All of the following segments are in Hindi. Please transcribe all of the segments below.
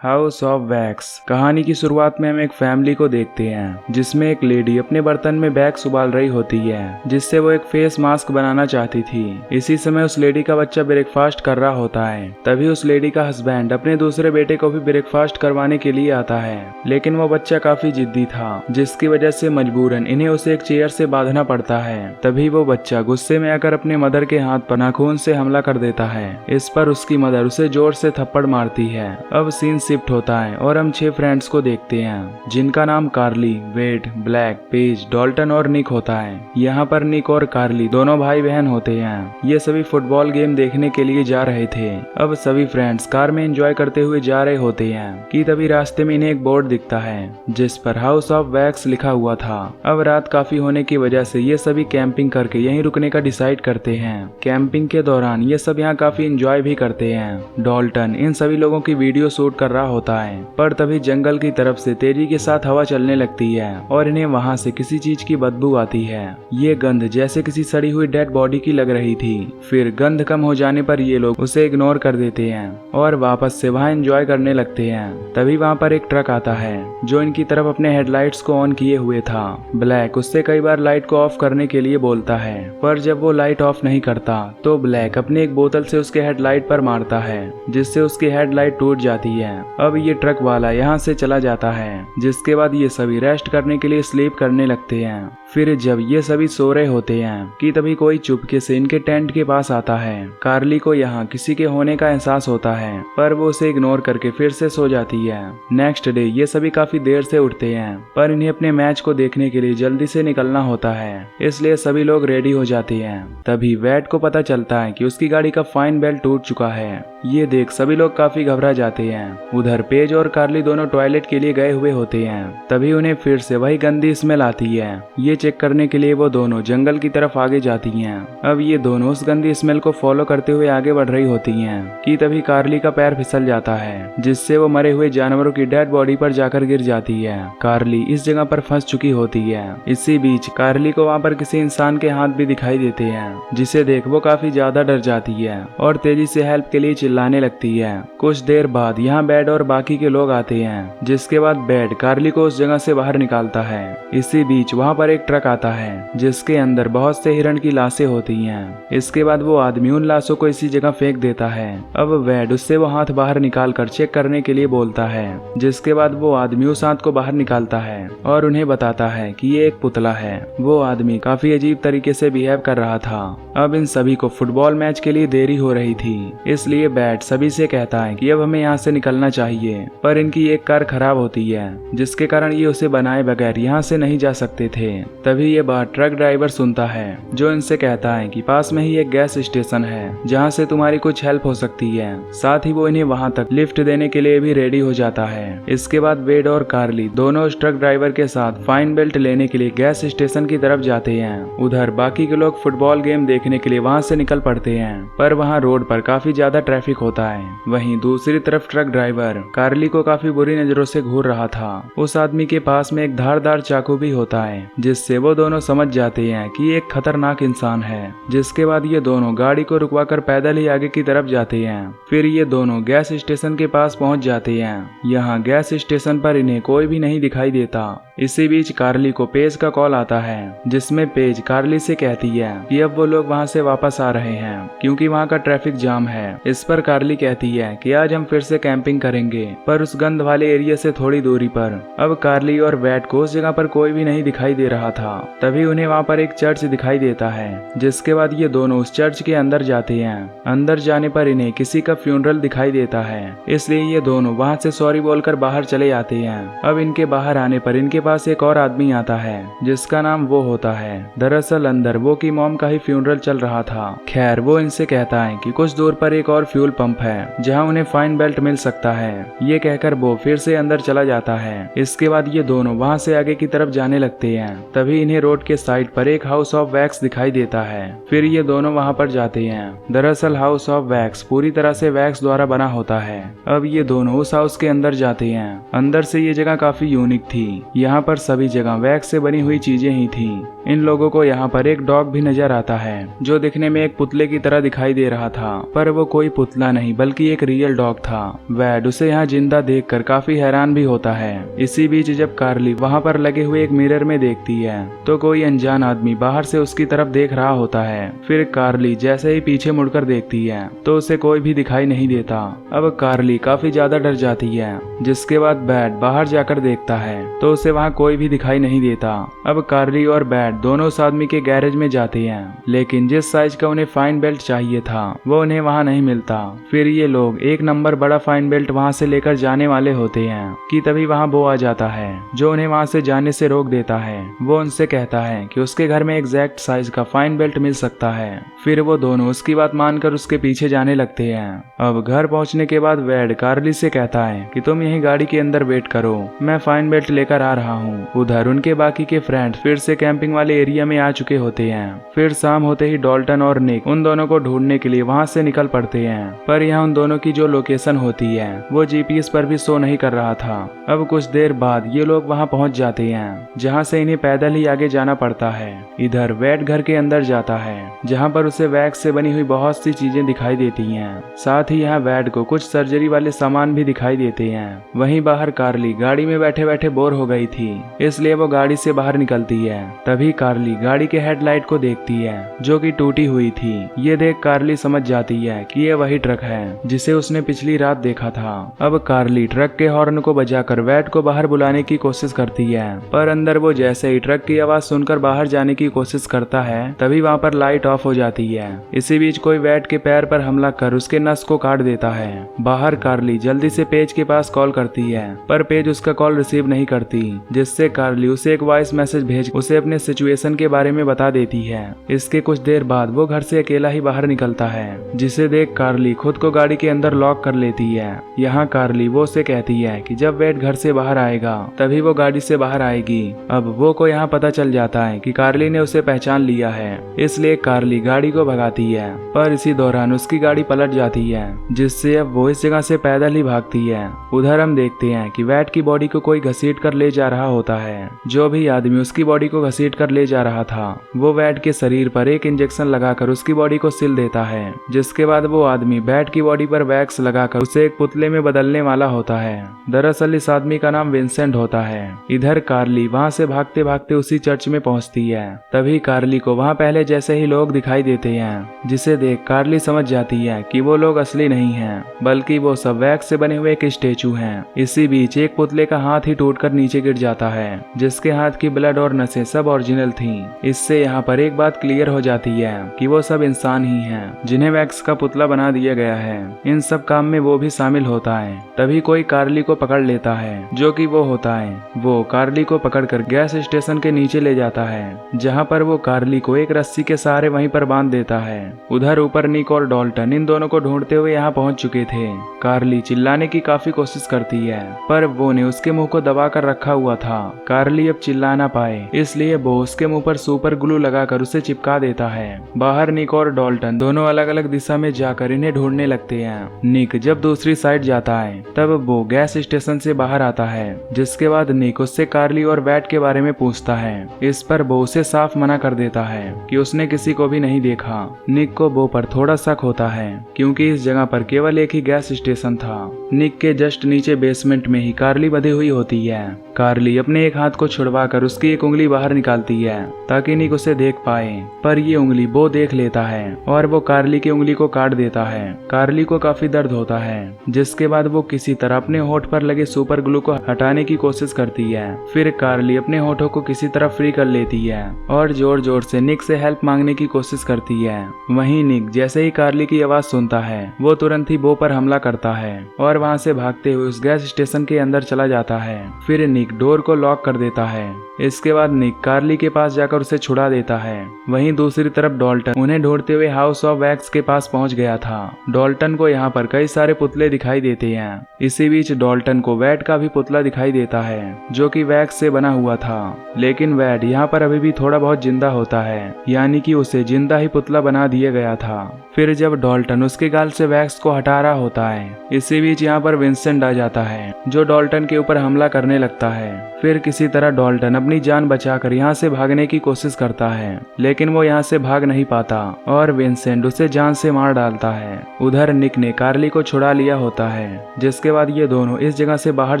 House of wax. कहानी की शुरुआत में हम एक फैमिली को देखते हैं जिसमें एक लेडी अपने बर्तन में वैक्स उबाल रही होती है जिससे वो एक फेस मास्क बनाना चाहती थी। इसी समय उस लेडी का बच्चा ब्रेकफास्ट कर रहा होता है। तभी उस लेडी का हस्बैंड अपने दूसरे बेटे को भी ब्रेकफास्ट करवाने के लिए आता है, लेकिन वो बच्चा काफी जिद्दी था जिसकी वजह से मजबूरन इन्हें उसे एक चेयर से बांधना पड़ता है। तभी वो बच्चा गुस्से में आकर अपने मदर के हाथ पर नाखून से हमला कर देता है। इस पर उसकी मदर उसे जोर से थप्पड़ मारती है। अब सीन शिफ्ट होता है और हम 6 फ्रेंड्स को देखते हैं जिनका नाम कार्ली, वेड, ब्लैक, पेज, डॉल्टन और निक होता है। यहाँ पर निक और कार्ली दोनों भाई बहन होते हैं। ये सभी फुटबॉल गेम देखने के लिए जा रहे थे। अब सभी फ्रेंड्स कार में एंजॉय करते हुए जा रहे होते हैं कि तभी रास्ते में इन्हें एक बोर्ड दिखता है जिस पर हाउस ऑफ वैक्स लिखा हुआ था। अब रात काफी होने की वजह से ये सभी कैंपिंग करके यहीं रुकने का डिसाइड करते हैं। कैंपिंग के दौरान ये सब यहाँ काफी एंजॉय भी करते हैं। डॉल्टन इन सभी लोगों की वीडियो शूट कर रहा होता है, पर तभी जंगल की तरफ से तेजी के साथ हवा चलने लगती है और इन्हें वहां से किसी चीज की बदबू आती है। ये गंध जैसे किसी सड़ी हुई डेड बॉडी की लग रही थी। फिर गंध कम हो जाने पर ये लोग उसे इग्नोर कर देते हैं और वापस से वहां एंजॉय करने लगते हैं। तभी वहां पर एक ट्रक आता है जो इनकी तरफ अपने हेडलाइट्स को ऑन किए हुए था। ब्लैक उससे कई बार लाइट को ऑफ करने के लिए बोलता है, पर जब वो लाइट ऑफ नहीं करता तो ब्लैक अपनी एक बोतल से उसके हेडलाइट पर मारता है जिससे उसकी हेडलाइट टूट जाती है। अब ये ट्रक वाला यहाँ से चला जाता है, जिसके बाद ये सभी रेस्ट करने के लिए स्लीप करने लगते हैं। फिर जब ये सभी सो रहे होते हैं कि तभी कोई चुपके से इनके टेंट के पास आता है। कार्ली को यहाँ किसी के होने का एहसास होता है, पर वो उसे इग्नोर करके फिर से सो जाती है। नेक्स्ट डे ये सभी काफी देर से उठते हैं, पर इन्हें अपने मैच को देखने के लिए जल्दी से निकलना होता है, इसलिए सभी लोग रेडी हो जाते हैं। तभी वैट को पता चलता है कि उसकी गाड़ी का फाइन बेल्ट टूट चुका है। ये देख सभी लोग काफी घबरा जाते हैं। उधर पेज और कार्ली दोनों टॉयलेट के लिए गए हुए होते हैं। तभी उन्हें फिर से वही गंदी स्मेल आती है। ये चेक करने के लिए वो दोनों जंगल की तरफ आगे जाती हैं। अब ये दोनों उस गंदी स्मेल को फॉलो करते हुए आगे बढ़ रही होती हैं कि तभी कार्ली का पैर फिसल जाता है जिससे वो मरे हुए जानवरों की डेड बॉडी पर जाकर गिर जाती है। कार्ली इस जगह पर फंस चुकी होती है। इसी बीच कार्ली को वहाँ पर किसी इंसान के हाथ भी दिखाई देते हैं जिसे देख वो काफी ज्यादा डर जाती है और तेजी से हेल्प के लिए चिल्लाने लगती है। कुछ देर बाद यहाँ बेड और बाकी के लोग आते हैं, जिसके बाद बेड कार्ली को उस जगह से बाहर निकालता है। इसी बीच वहाँ पर एक ट्रक आता है जिसके अंदर बहुत से हिरण की लाशें होती हैं। इसके बाद वो आदमी उन लाशों को इसी जगह फेंक देता है। अब बेड उससे वो हाथ बाहर निकाल कर चेक करने के लिए बोलता है, जिसके बाद वो आदमी उस हाथ को बाहर निकालता है और उन्हें बताता है कि ये एक पुतला है। वो आदमी काफी अजीब तरीके से बिहेव कर रहा था। अब इन सभी को फुटबॉल मैच के लिए देरी हो रही थी, इसलिए बैट सभी से कहता है कि अब हमें यहाँ से निकलना चाहिए, पर इनकी एक कार खराब होती है जिसके कारण ये उसे बनाए बगैर यहाँ से नहीं जा सकते थे। तभी ये बात ट्रक ड्राइवर सुनता है जो इनसे कहता है कि पास में ही एक गैस स्टेशन है जहाँ से तुम्हारी कुछ हेल्प हो सकती है। साथ ही वो इन्हें वहाँ तक लिफ्ट देने के लिए भी रेडी हो जाता है। इसके बाद वेड और कार्ली दोनों उस ट्रक ड्राइवर के साथ फाइन बेल्ट लेने के लिए गैस स्टेशन की तरफ जाते हैं। उधर बाकी के लोग फुटबॉल गेम देखने के लिए वहाँ से निकल पड़ते हैं, पर वहाँ रोड पर काफी ज्यादा ट्रैफिक होता है। वहीं दूसरी तरफ ट्रक ड्राइवर कार्ली को काफी बुरी नजरों से घूर रहा था। उस आदमी के पास में एक धारदार चाकू भी होता है जिससे वो दोनों समझ जाते हैं कि एक खतरनाक इंसान है। जिसके बाद ये दोनों गाड़ी को रुकवाकर पैदल ही आगे की तरफ जाते हैं। फिर ये दोनों गैस स्टेशन के पास पहुंच जाते हैं। यहाँ गैस स्टेशन पर इन्हें कोई भी नहीं दिखाई देता। इसी बीच कार्ली को पेज का कॉल आता है जिसमें पेज कार्ली से कहती है कि अब वो लोग वहाँ से वापस आ रहे हैं क्योंकि वहाँ का ट्रैफिक जाम है। इस पर कार्ली कहती है कि आज हम फिर से कैंपिंग करेंगे, पर उस गंध वाले एरिया से थोड़ी दूरी पर। अब कार्ली और वैट को उस जगह पर कोई भी नहीं दिखाई दे रहा था। तभी उन्हें वहाँ पर एक चर्च दिखाई देता है, जिसके बाद ये दोनों उस चर्च के अंदर जाते हैं। अंदर जाने पर इन्हें किसी का फ्यूनरल दिखाई देता है, इसलिए ये दोनों वहाँ से सॉरी बोलकर बाहर चले आते हैं। अब इनके बाहर आने पर इनके पास एक और आदमी आता है जिसका नाम वो होता है। दरअसल अंदर वो की मॉम का ही फ्यूनरल चल रहा था। खैर वो इनसे कहता है कि कुछ दूर पर एक और फ्यूल पंप है जहां उन्हें फाइन बेल्ट मिल सकता है। ये कहकर वो फिर से अंदर चला जाता है। इसके बाद ये दोनों वहां से आगे की तरफ जाने लगते हैं। तभी इन्हें रोड के साइड पर एक हाउस ऑफ वैक्स दिखाई देता है। फिर ये दोनों वहां पर जाते हैं। दरअसल हाउस ऑफ वैक्स पूरी तरह से वैक्स द्वारा बना होता है। अब ये दोनों उस हाउस के अंदर जाते हैं। अंदर से ये जगह काफी यूनिक थी। यहाँ जहाँ पर सभी जगह वैक्स से बनी हुई चीजें ही थी। इन लोगों को यहाँ पर एक डॉग भी नजर आता है जो दिखने में एक पुतले की तरह दिखाई दे रहा था, पर वो कोई पुतला नहीं बल्कि एक रियल डॉग था। वैड उसे यहाँ जिंदा देखकर काफी हैरान भी होता है। इसी बीच जब कार्ली वहाँ पर लगे हुए एक मिरर में देखती है तो कोई अनजान आदमी बाहर से उसकी तरफ देख रहा होता है। फिर कार्ली जैसे ही पीछे मुड़कर देखती है तो उसे कोई भी दिखाई नहीं देता। अब कार्ली काफी ज्यादा डर जाती है, जिसके बाद बैड बाहर जाकर देखता है तो उसे वहाँ कोई भी दिखाई नहीं देता। अब कार्ली और बैड दोनों उस आदमी के गैरेज में जाते हैं, लेकिन जिस साइज का उन्हें फाइन बेल्ट चाहिए था वो उन्हें वहाँ नहीं मिलता। फिर ये लोग एक नंबर बड़ा फाइन बेल्ट वहाँ से लेकर जाने वाले होते हैं कि तभी वहाँ वो आ जाता है जो उन्हें वहाँ से जाने से रोक देता है। वो उनसे कहता है कि उसके घर में एग्जैक्ट साइज का फाइन बेल्ट मिल सकता है। फिर वो दोनों उसकी बात मानकर उसके पीछे जाने लगते हैं। अब घर पहुँचने के बाद वैड कार्ली से कहता है कि तुम यही गाड़ी के अंदर वेट करो, मैं फाइन बेल्ट लेकर आ रहा हूँ। उधर उनके बाकी के फ्रेंड फिर से कैंपिंग वाले एरिया में आ चुके होते हैं। फिर शाम होते ही डॉल्टन और निक उन दोनों को ढूंढने के लिए वहाँ से निकल पड़ते हैं, पर यहाँ उन दोनों की जो लोकेशन होती है वो जीपीएस पर भी शो नहीं कर रहा था। अब कुछ देर बाद ये लोग वहाँ पहुँच जाते हैं जहाँ से इन्हें पैदल ही आगे जाना पड़ता है। इधर वैड घर के अंदर जाता है जहाँ पर उसे वैक्स से बनी हुई बहुत सी चीजें दिखाई देती हैं। साथ ही यहाँ वैड को कुछ सर्जरी वाले सामान भी दिखाई देते हैं। वहीं बाहर कार्ली गाड़ी में बैठे बैठे बोर हो गई थी, इसलिए वो गाड़ी से बाहर निकलती है। तभी कार्ली गाड़ी के हेडलाइट को देखती है जो कि टूटी हुई थी। ये देख कार्ली समझ जाती है कि ये वही ट्रक है जिसे उसने पिछली रात देखा था। अब कार्ली ट्रक के हॉर्न को बजाकर वैड को बाहर बुलाने की कोशिश करती है, पर अंदर वो जैसे ही ट्रक की आवाज सुनकर बाहर जाने की कोशिश करता है तभी वहाँ पर लाइट ऑफ हो जाती है। इसी बीच कोई वैड के पैर पर हमला कर उसके नस को काट देता है। बाहर कार्ली जल्दी से पेज के पास कॉल करती है, पर पेज उसका कॉल रिसीव नहीं करती, जिससे कार्ली उसे एक वॉइस मैसेज भेज उसे अपने सिचुएशन के बारे में बता देती है। इसके कुछ देर बाद वो घर से अकेला ही बाहर निकलता है, जिसे देख कार्ली खुद को गाड़ी के अंदर लॉक कर लेती है। यहाँ कार्ली वो उसे कहती है कि जब वैड घर से बाहर आएगा तभी वो गाड़ी से बाहर आएगी। अब वो को यहाँ पता चल जाता है कि कार्ली ने उसे पहचान लिया है, इसलिए कार्ली गाड़ी को भगाती है, पर इसी दौरान उसकी गाड़ी पलट जाती है, जिससे अब वो इस जगह से पैदल ही भागती है। उधर हम देखते हैं कि वैड की बॉडी को कोई घसीट कर ले जा रहा होता है। जो भी आदमी उसकी बॉडी को घसीट कर ले जा रहा था वो वैड के शरीर पर एक इंजेक्शन लगाकर उसकी बॉडी को सिल देता है, जिसके बाद वो आदमी वैड की बॉडी पर वैक्स लगाकर उसे एक पुतले में बदलने वाला होता है। दरअसल इस आदमी का नाम विंसेंट होता है। इधर कार्ली वहाँ से भागते भागते उसी चर्च में पहुँचती है। तभी कार्ली को वहाँ पहले जैसे ही लोग दिखाई देते हैं, जिसे देख कार्ली समझ जाती है कि वो लोग असली नहीं हैं, बल्कि वो सब वैक्स से बने हुए एक स्टेचू हैं। इसी बीच एक पुतले का हाथ ही टूटकर नीचे गिर जाता है, जिसके हाथ की ब्लड और नसें सब ओरिजिनल थीं। इससे यहाँ पर एक बात क्लियर हो जाती है कि वो सब इंसान ही हैं जिन्हें वैक्स का पुतला बना दिया गया है। इन सब काम में वो भी शामिल होता है। तभी कोई कार्ली को पकड़ लेता है, जो कि वो होता है। वो कार्ली को पकड़कर गैस स्टेशन के नीचे ले जाता है, जहाँ पर वो कार्ली को एक रस्सी के सहारे वहीं पर बांध देता है। उधर ऊपर निक और डॉल्टन इन दोनों को ढूंढते हुए यहाँ पहुँच चुके थे। कार्ली चिल्लाने की काफी कोशिश करती है, पर वो ने उसके मुंह को दबा कर रखा हुआ था। कार्ली अब चिल्ला ना पाए, इसलिए वो उसके मुंह पर सुपर ग्लू लगाकर उसे चिपका देता है। बाहर निक और डॉल्टन दोनों अलग अलग दिशा में जाकर इन्हें ढूंढने लगते हैं। निक जब दूसरी साइड जाता है तब वो गैस स्टेशन से बाहर आता है, जिसके बाद निक उससे कार्ली और वैड के बारे में पूछता है। इस पर वो उसे साफ मना कर देता है कि उसने किसी को भी नहीं देखा। निक को वो पर थोड़ा शक होता है, क्योंकि इस जगह पर केवल एक ही गैस स्टेशन था। निक के जस्ट नीचे बेसमेंट में ही कार्ली बंधी हुई होती है। कार्ली अपने एक हाथ को छुड़वाकर उसकी एक उंगली बाहर निकालती है ताकि निक उसे देख पाए, पर ये उंगली वो देख लेता है और वो कार्ली की उंगली को काट देता है। कार्ली को काफी दर्द होता है, जिसके बाद वो किसी तरह अपने होठ पर लगे सुपर ग्लू को हटाने की कोशिश करती है। फिर कार्ली अपने होठों को किसी तरह फ्री कर लेती है और जोर जोर से निक से हेल्प मांगने की कोशिश करती है। वहीं निक जैसे ही कार्ली की आवाज सुनता है वो तुरंत ही बो पर हमला करता है और वहां से भागते हुए उस गैस स्टेशन के अंदर चला जाता है। फिर निक डोर को लॉक कर देता है। इसके बाद निक कार्ली के पास जाकर उसे छुड़ा देता है। वहीं दूसरी तरफ डॉल्टन उन्हें ढूंढते हुए हाउस ऑफ वैक्स के पास पहुंच गया था। डॉल्टन को यहाँ पर कई सारे पुतले दिखाई देते हैं। इसी बीच डॉल्टन को वैड का भी पुतला दिखाई देता है, जो कि वैक्स से बना हुआ था, लेकिन वैड यहाँ पर अभी भी थोड़ा बहुत जिंदा होता है, यानी कि उसे जिंदा ही पुतला बना दिया गया था। फिर जब डॉल्टन उसके गाल से वैक्स को हटा रहा होता है, इसी बीच यहाँ पर विंसेंट आ जाता है जो डॉल्टन के ऊपर हमला करने लगता है। फिर किसी तरह डॉल्टन अपनी जान बचाकर यहाँ से भागने की कोशिश करता है, लेकिन वो यहाँ से भाग नहीं पाता और विंसेंट उसे जान से मार डालता है। उधर निक ने कार्ली को छुड़ा लिया होता है, जिसके बाद ये दोनों इस जगह से बाहर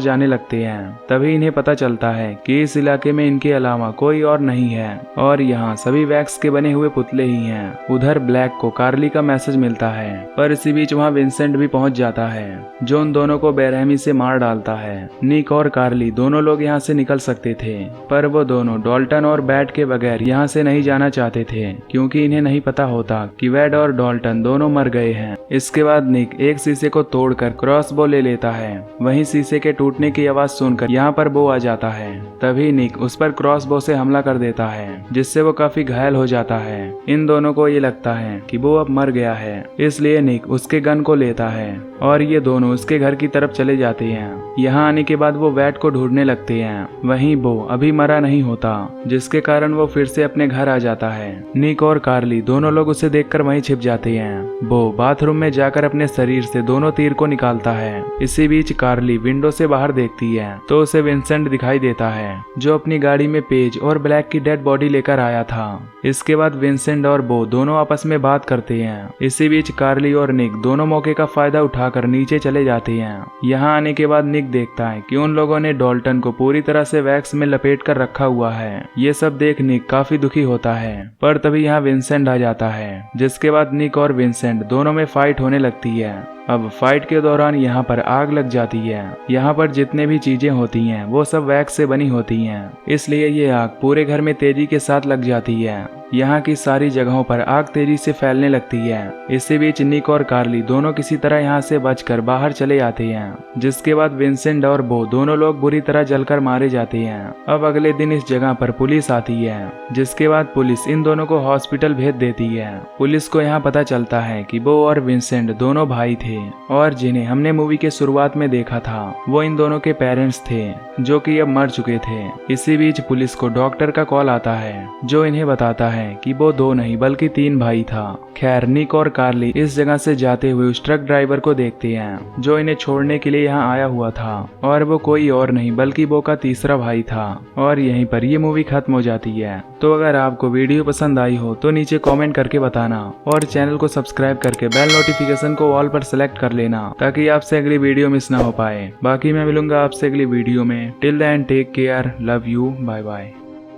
जाने लगते हैं। तभी इन्हें पता चलता है कि इस इलाके में इनके अलावा कोई और नहीं है और यहाँ सभी वैक्स के बने हुए पुतले ही हैं। उधर ब्लैक को कार्ली का मैसेज मिलता है, पर इसी बीच वहाँ विंसेंट भी पहुंच जाता है जो उन दोनों को बेरहमी से मार डालता है। निक और कार्ली दोनों लोग यहाँ से निकल सकते थे, पर वो दोनों डॉल्टन और बैट के बगैर यहाँ से नहीं जाना चाहते थे, क्योंकि इन्हें नहीं पता होता कि वैड और डॉल्टन दोनों मर गए हैं। इसके बाद निक एक शीशे को तोड़कर क्रॉसबो ले लेता है। वहीं शीशे के टूटने की आवाज सुनकर यहाँ पर बो आ जाता है। तभी निक उस पर क्रॉसबो से हमला कर देता है, जिससे वो काफी घायल हो जाता है। इन दोनों को ये लगता है कि वो अब मर गया है, इसलिए निक उसके गन को लेता है और ये दोनों उसके घर की तरफ चले जाते हैं। यहाँ आने के बाद वो वैट को ढूंढने लगते हैं। वहीं बो अभी मरा नहीं होता, जिसके कारण वो फिर से अपने घर आ जाता है। निक और कार्ली दोनों लोग उसे देखकर वहीं छिप जाते हैं। बो बाथरूम में जाकर अपने शरीर से दोनों तीर को निकालता है। इसी बीच कार्ली विंडो से बाहर देखती है तो उसे विंसेंट दिखाई देता है, जो अपनी गाड़ी में पेज और ब्लैक की डेड बॉडी लेकर आया था। इसके बाद विंसेंट और बो दोनों आपस में बात करते हैं। इसी बीच कार्ली और निक दोनों मौके का फायदा उठाकर नीचे चले जाते हैं। यहाँ आने के बाद निक देखता है कि उन लोगों ने डॉल्टन को पूरी तरह से वैक्स में लपेट कर रखा हुआ है। ये सब देख निक काफी दुखी होता है, पर तभी यहाँ विंसेंट आ जाता है, जिसके बाद निक और विंसेंट दोनों में फाइट होने लगती है। अब फाइट के दौरान यहाँ पर आग लग जाती है। यहाँ पर जितने भी चीजें होती हैं वो सब वैक्स से बनी होती हैं, इसलिए ये आग पूरे घर में तेजी के साथ लग जाती है। यहाँ की सारी जगहों पर आग तेजी से फैलने लगती है। इसी बीच निक और कार्ली दोनों किसी तरह यहाँ से बचकर बाहर चले आते हैं, जिसके बाद विंसेंट और बो दोनों लोग बुरी तरह जलकर मारे जाते हैं। अब अगले दिन इस जगह पर पुलिस आती है, जिसके बाद पुलिस इन दोनों को हॉस्पिटल भेज देती है। पुलिस को यहाँ पता चलता है कि बो और विंसेंट दोनों भाई थे और जिन्हें हमने मूवी के शुरुआत में देखा था वो इन दोनों के पेरेंट्स थे, जो कि अब मर चुके थे। इसी बीच पुलिस को डॉक्टर का कॉल आता है, जो इन्हें बताता है कि वो 2 नहीं बल्कि 3 भाई था। खैर निक और कार्ली इस जगह से जाते हुए उस ट्रक ड्राइवर को देखते हैं, जो इन्हें छोड़ने के लिए यहाँ आया हुआ था, और वो कोई और नहीं बल्कि बो का तीसरा भाई था। और यहीं पर ये मूवी खत्म हो जाती है। तो अगर आपको वीडियो पसंद आई हो तो नीचे कमेंट करके बताना और चैनल को सब्सक्राइब करके बेल नोटिफिकेशन को ऑल पर सेलेक्ट कर लेना, ताकि आपसे अगली वीडियो मिस ना हो पाए। बाकी मैं मिलूंगा आपसे अगली वीडियो में। Till then take care, love you, bye bye.